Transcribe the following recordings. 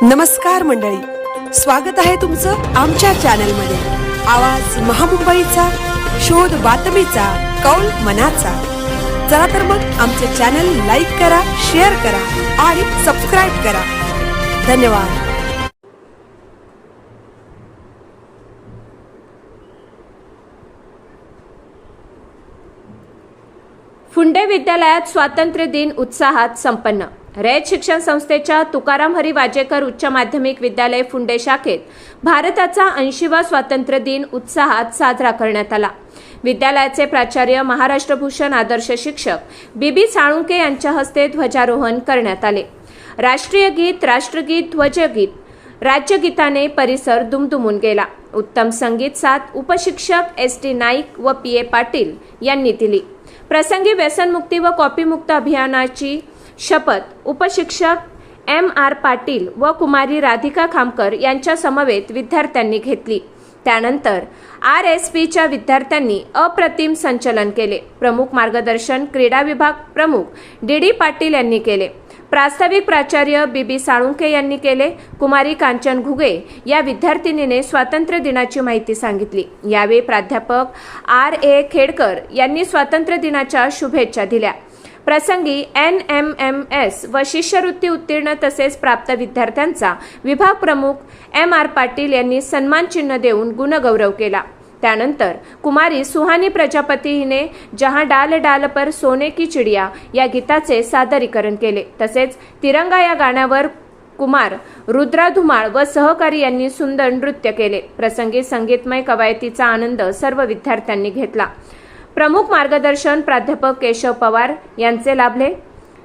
नमस्कार मंडळी, स्वागत आहे तुमचं आमच्या चॅनलमध्ये। आवाज महामुंबईचा, शोध बातमीचा, कौल मनाचा। चला तर मग आमचे चॅनल लाईक करा, शेअर करा आणि सबस्क्राइब करा। धन्यवाद। फुंडे विद्यालयात स्वातंत्र्य दिन उत्साहात संपन्न। रयत शिक्षण संस्थेच्या तुकाराम हरी वाजेकर उच्च माध्यमिक विद्यालय फुंडे शाखेत भारताचा 80वा स्वातंत्र्य दिन उत्साहात साजरा करण्यात आला। विद्यालयाचे प्राचार्य महाराष्ट्रभूषण आदर्श शिक्षक बीबी साळुंके यांच्या हस्ते ध्वजारोहण करण्यात आले। राष्ट्रीय गीत, राष्ट्रगीत, ध्वजगीत, राज्यगीताने परिसर दुमदुमून गेला। उत्तम संगीत साथ उपशिक्षक SD नाईक व PA पाटील यांनी दिली। प्रसंगी व्यसनमुक्ती व कॉपीमुक्त अभियानाची शपथ उपशिक्षक MR पाटील व कुमारी राधिका खामकर यांच्या समवेत विद्यार्थ्यांनी घेतली। त्यानंतर RSPच्या विद्यार्थ्यांनी अप्रतिम संचलन केले। प्रमुख मार्गदर्शन क्रीडा विभाग प्रमुख DD पाटील यांनी केले। प्रास्ताविक प्राचार्य बीबी साळुंके यांनी केले। कुमारी कांचन घुगे या विद्यार्थिनीने स्वातंत्र्य दिनाची माहिती सांगितली। यावेळी प्राध्यापक RA खेडकर यांनी स्वातंत्र्य दिनाच्या शुभेच्छा दिल्या। प्रसंगी NMMS व शिष्यवृत्ती उत्तीर्ण तसेच प्राप्त विद्यार्थ्यांचा विभाग प्रमुख MR पाटील यांनी सन्मान चिन्ह देऊन गुणगौरव केला। त्यानंतर कुमारी सुहानी प्रजापती हिने जहां डाल डाल पर सोने की चिडिया या गीताचे सादरीकरण केले। तसेच तिरंगा या गाण्यावर कुमार रुद्रा धुमाळ व सहकारी यांनी सुंदर नृत्य केले। प्रसंगी संगीतमय कवायतीचा आनंद सर्व विद्यार्थ्यांनी घेतला। प्रमुख मार्गदर्शन प्राध्यापक केशव पवार यांचे लाभले।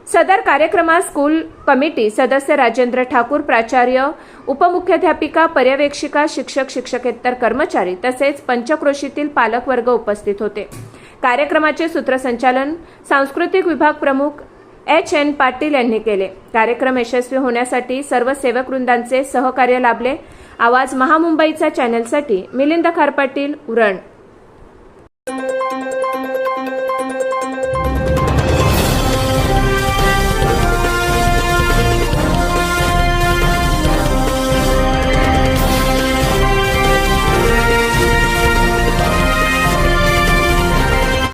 सदर कार्यक्रमात स्कूल कमिटी सदस्य राजेंद्र ठाकूर, प्राचार्य, उपमुख्याध्यापिका, पर्यवेक्षिका, शिक्षक, शिक्षकेतर कर्मचारी तसेच पंचक्रोशीतील पालक वर्ग उपस्थित होते। कार्यक्रमाचे सूत्रसंचालन सांस्कृतिक विभाग प्रमुख HN पाटील यांनी केले। कार्यक्रम यशस्वी होण्यासाठी सर्व सेवक वृंदांचे सहकार्य लाभले। आवाज महामुंबईचा चॅनलसाठी मिलिंद खारपाटील, उरण।